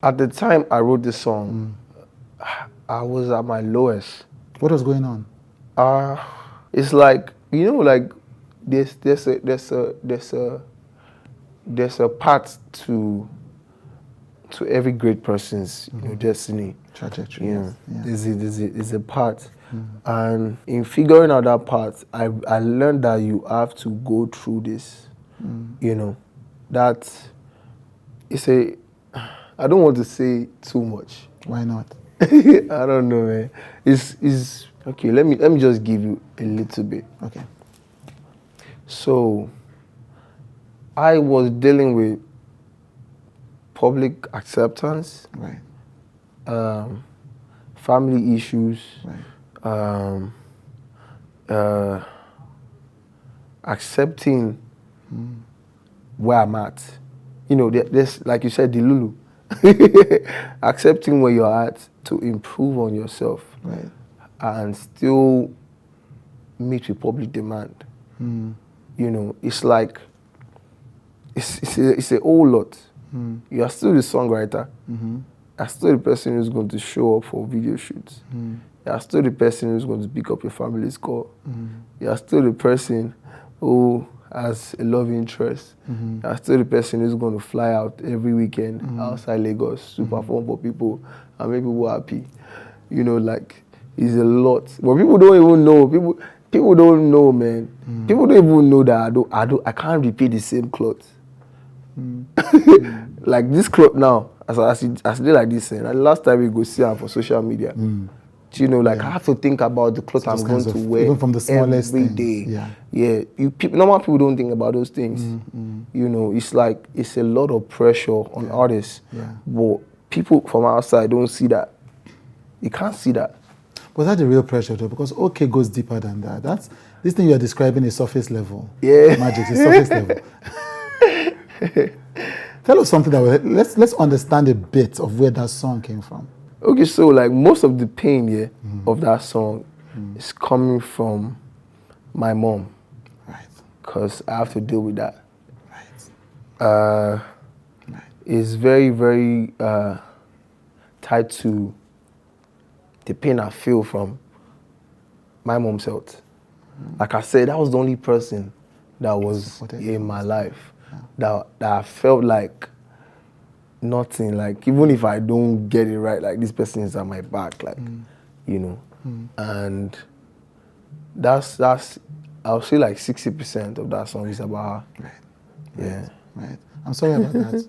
At the time I wrote this song, I was at my lowest. What was going on? It's like, like there's a part to every great person's destiny. Trajectory. You know, Yes. there's a part, and in figuring out that part, I learned that you have to go through this. You know, that it's a. I don't want to say too much. Why not? I don't know, man. It's okay. Let me just give you a little bit. Okay. So, I was dealing with public acceptance, Right. family issues, Right. Accepting where I'm at. You know, there's, like you said, the Lulu. Accepting where you're at to improve on yourself, Right. and still meet with public demand. You know, it's like it's a whole lot. You are still the songwriter. You are still the person who's going to show up for video shoots. You are still the person who's going to pick up your family's call. You are still the person who has a love interest. You are still the person who's going to fly out every weekend outside Lagos to perform for people and make people happy. You know, like, it's a lot. But people don't even know. People don't know, man. People don't even know that I can't repeat the same clothes. Like this cloth now, as it did like this, and the last time we go see her for social media. Do you know, like, I have to think about the clothes I'm going to wear even from the smallest every things. day. Yeah. Normal people don't think about those things. You know, it's like it's a lot of pressure on artists. Yeah. But people from outside don't see that. You can't see that. Was that the real pressure though? Because OK goes deeper than that. That's this thing you're describing is surface level. Yeah. Magixx is surface level. Tell us something let's understand a bit of where that song came from. Okay, so like most of the pain of that song is coming from my mom. Right. Because I have to deal with that. Right. It's very, very tied to the pain I feel from my mom's health. Like I said, that was the only person that was in my life that I felt like nothing. Like, even if I don't get it right, like, this person is at my back, like, you know. And that's I'll say like 60% of that song is about her. Right. Yeah. Right. I'm sorry about that.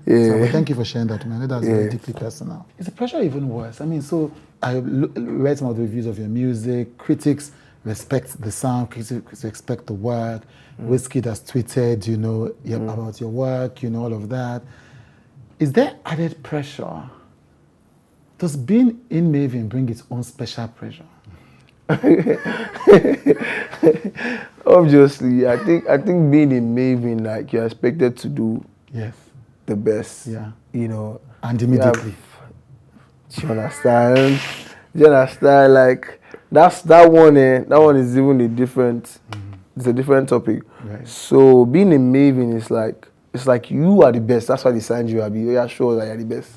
Yeah. So, but thank you for sharing that, man. That's very deeply personal. Is the pressure even worse? I mean, so I read some of the reviews of your music. Critics respect the sound. Critics respect the work. Whiskey has tweeted, you know, about your work, you know, all of that. Is there added pressure? Does being in Mavin bring its own special pressure? Obviously, I think being in Mavin, like, you're expected to do the best. Yeah. You know. And immediately. Do you understand? Do you understand? Like, that one is even a different. It's a different topic. Right. So being in Mavin is like, it's like you are the best. That's why they signed you. You are sure that you're the best.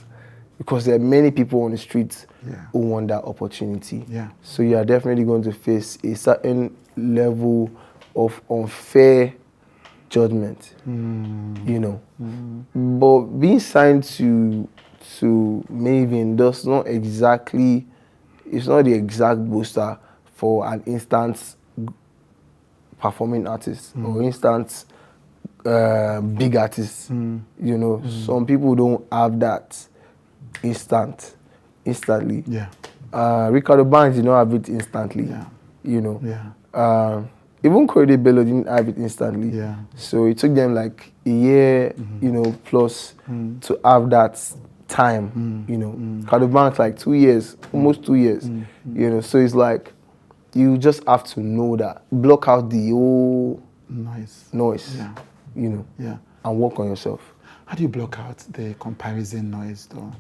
Because there are many people on the streets who want that opportunity. Yeah. So you are definitely going to face a certain level of unfair judgment. You know. But being signed to Mavin does not exactly, it's not the exact booster for an instant performing artist or instant big artist. You know, some people don't have that instantly. Yeah. Ricardo Banks did not have it instantly. Yeah. You know. Yeah. Even Corey Bello didn't have it instantly. Yeah. So it took them like a year, you know, plus to have that time. You know, Ricardo Banks like 2 years, almost 2 years. You know, so it's like you just have to know that, block out the whole noise. Yeah. You know. Yeah. And work on yourself. How do you block out the comparison noise, though?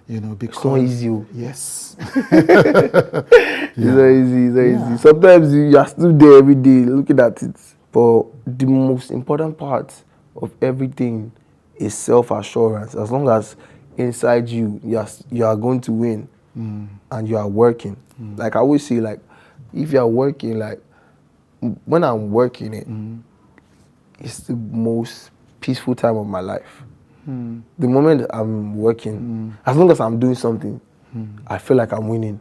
You know, because it's not easy. Yes. It's not easy. It's not easy. Sometimes you are still there every day looking at it. But the most important part of everything is self-assurance. As long as inside you, you are going to win, and you are working. Like I always say, like if you are working, like when I'm working it, it's the most peaceful time of my life. The moment I'm working, as long as I'm doing something, I feel like I'm winning.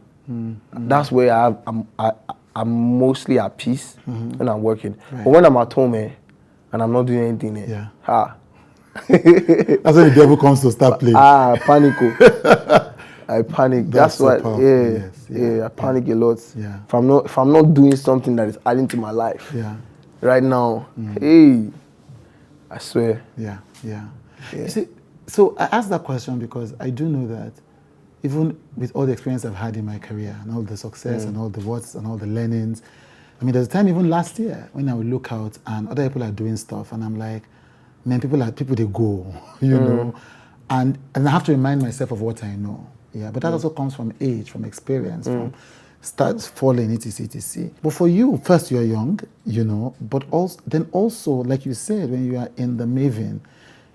That's where I'm mostly at peace when I'm working. Right. But when I'm at home, and I'm not doing anything, Yeah. That's when the devil comes to start playing. Panic. I panic. That's so why. powerful. Yeah, Yes. I panic a lot. Yeah. If I'm not doing something that is adding to my life, Yeah. right now, hey, I swear. Yeah. You see, so I asked that question because I do know that even with all the experience I've had in my career and all the success and all the what's and all the learnings, I mean, there's a time even last year when I would look out and other people are doing stuff and I'm like, man, people they go, you know, and I have to remind myself of what I know. Yeah, but that also comes from age, from experience, from starts falling, etc. But for you, first you're young, you know, but also, like you said, when you are in the Mavin,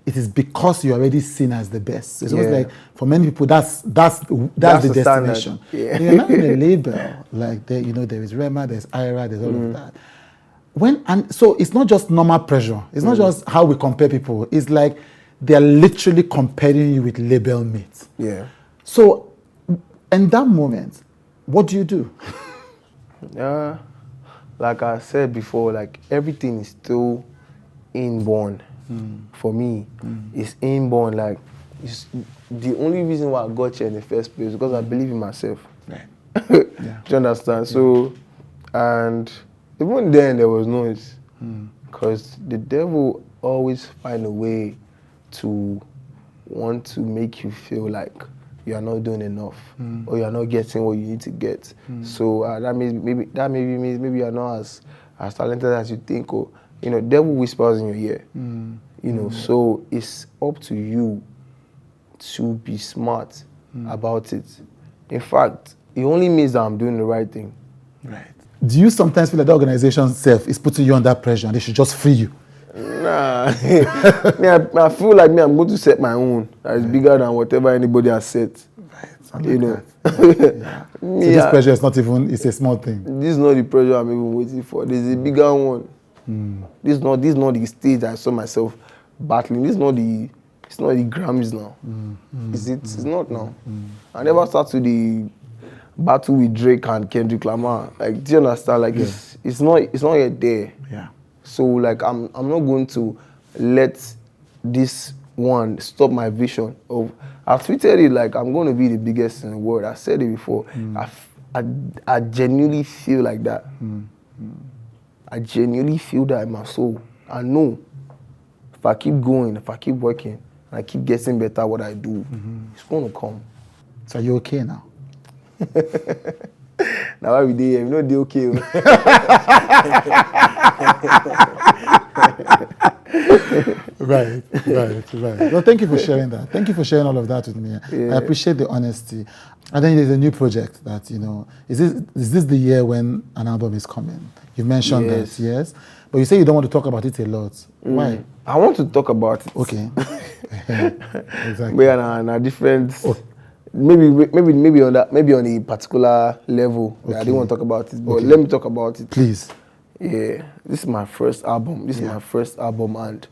it is because you're already seen as the best. It's almost like for many people that's the destination. Yeah. You're not in a label like there, you know, there is Rema, there's Ayra, there's all of that. And so it's not just normal pressure. It's not just how we compare people. It's like they're literally comparing you with label mates. Yeah. So in that moment, what do you do? Like I said before, like everything is still inborn. For me, it's inborn. Like it's the only reason why I got here in the first place is because I believe in myself. Right. Do you understand? So, and even then there was noise, because the devil always find a way to want to make you feel like you are not doing enough, or you are not getting what you need to get. So that means maybe you are not as talented as you think, or you know, devil whispers in your ear. You know, so it's up to you to be smart about it. In fact, it only means that I'm doing the right thing. Right. Do you sometimes feel like the organization itself is putting you under pressure and they should just free you? Nah. I feel like I'm going to set my own that is bigger than whatever anybody has set. Right. You know. So this pressure is not even, it's a small thing. This is not the pressure I'm even waiting for. There's a bigger one. This is not the stage I saw myself battling. It's not the Grammys now. Is it? It's not now. I never started the battle with Drake and Kendrick Lamar. Like, do you understand? Like, it's not yet there. Yeah. So like, I'm not going to let this one stop my vision of. I tweeted it like I'm going to be the biggest in the world. I said it before. I genuinely feel like that. I genuinely feel that in my soul. I know if I keep going, if I keep working, and I keep getting better at what I do, it's going to come. So are you okay now? Now why we dey here? We no dey okay. Right. Well, thank you for sharing that. Thank you for sharing all of that with me. I appreciate the honesty. And then there's a new project that, you know, is this the year when an album is coming? You mentioned that, yes? But you say you don't want to talk about it a lot. Why? I want to talk about it. Okay. Exactly. But on a different, maybe on a particular level. I didn't want to talk about it, but let me talk about it. Please. Yeah, this is my first album. This is my first album, and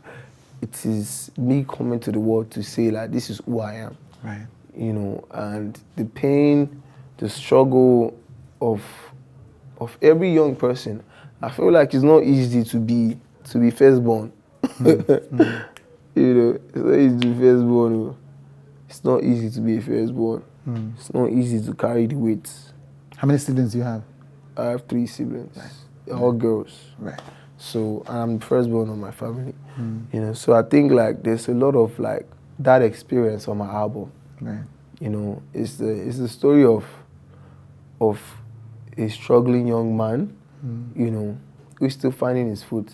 it is me coming to the world to say like this is who I am. Right. You know, and the pain, the struggle of every young person. I feel like it's not easy to be firstborn. You know, it's not easy to be firstborn. It's not easy to be a firstborn. It's not easy to carry the weight. How many siblings do you have? I have 3 siblings. Right. They're all girls. Right. So I'm the firstborn of my family. You know, so I think like there's a lot of like that experience on my album. Right. You know, it's the story of a struggling young man, you know, who's still finding his foot.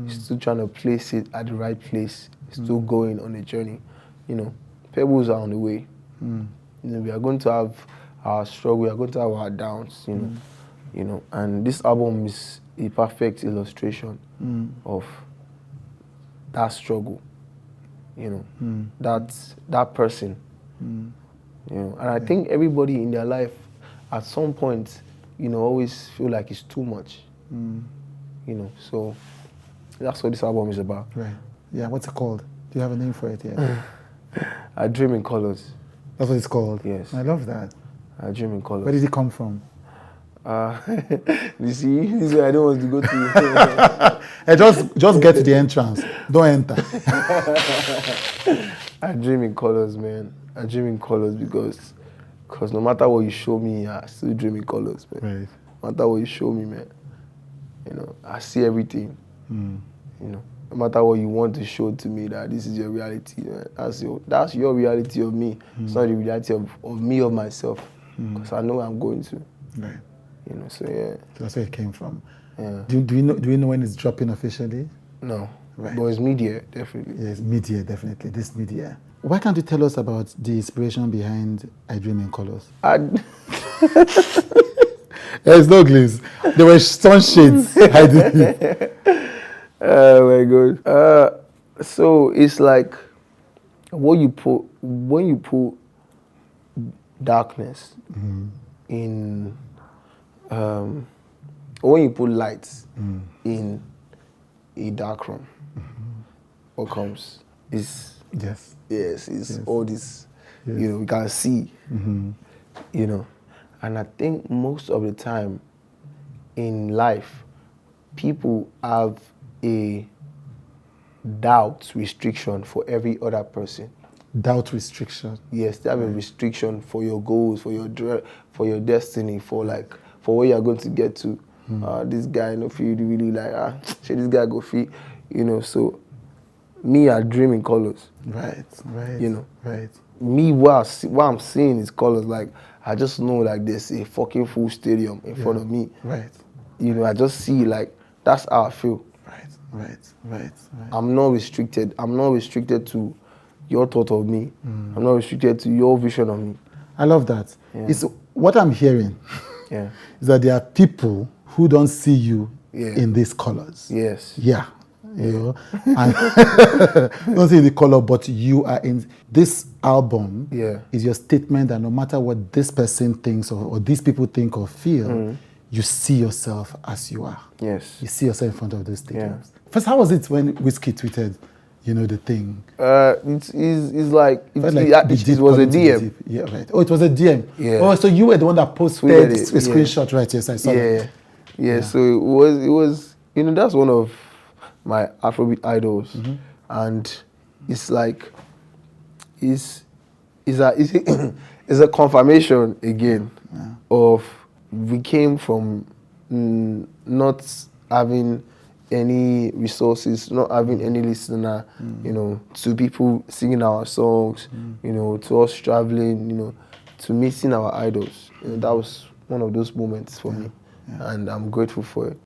He's still trying to place it at the right place. He's still going on a journey. You know, pebbles are on the way. You know, we are going to have our struggle, we are going to have our downs, you know, and this album is a perfect illustration of that struggle. You know, that person You know, and I think everybody in their life, at some point, you know, always feel like it's too much. You know, so that's what this album is about. Right. Yeah. What's it called? Do you have a name for it yet? I dream in colors. That's what it's called. Yes. I love that. I dream in colors. Where did it come from? You see, this is where I don't want to go to. Hey, just get to the entrance. Don't enter. I dream in colors, man. I dream in colors because no matter what you show me, I still dream in colors, man. Right. No matter what you show me, man. You know, I see everything. You know, no matter what you want to show to me that this is your reality, man. That's your reality of me. It's not the reality of me, of myself. Because I know I'm going to. Right. You know, so yeah. So that's where it came from. Yeah. Do we know when it's dropping officially? No. Right. But it's media, definitely. Yes, media, definitely. This media. Why can't you tell us about the inspiration behind I Dream in Colors? There's no glaze. There were sunshades hiding. Oh my God. So it's like when you put darkness in, when you put lights in a dark room, what comes is all this, you know, we can see, you know. And I think most of the time in life, people have a doubt restriction for every other person. Doubt restriction. Yes, they have a restriction for your goals, for your destiny, for where you are going to get to. This guy, no feel really like should this guy go fit, you know. So me, I dream in colors. Right. You know. Right. Me, what I'm seeing is colors. Like I just know like there's a fucking full stadium in front of me. Right. You know, I just see like that's how I feel. Right. I'm not restricted. I'm not restricted to your thought of me. I'm not restricted to your vision of me. I love that. Yeah. It's what I'm hearing Yeah. is that there are people who don't see you Yeah. in these colors. Yes. Yeah. You know, and don't see the color, but you are in this album. Yeah. Is your statement that no matter what this person thinks or these people think or feel, you see yourself as you are. Yes. You see yourself in front of those stadiums. Yeah. First, how was it when Whiskey tweeted, you know, the thing? It's like it was a DM. Yeah, right. Oh, it was a DM. Yeah. Oh, so you were the one that posted Tweeted a it, screenshot, right? Yes, I saw it. Yeah. So it was you know, that's one of my Afrobeat idols, and it's like it's a confirmation again of we came from not having any resources, not having any listener, you know, to people singing our songs, you know, to us traveling, you know, to meeting our idols. You know, that was one of those moments for me, and I'm grateful for it.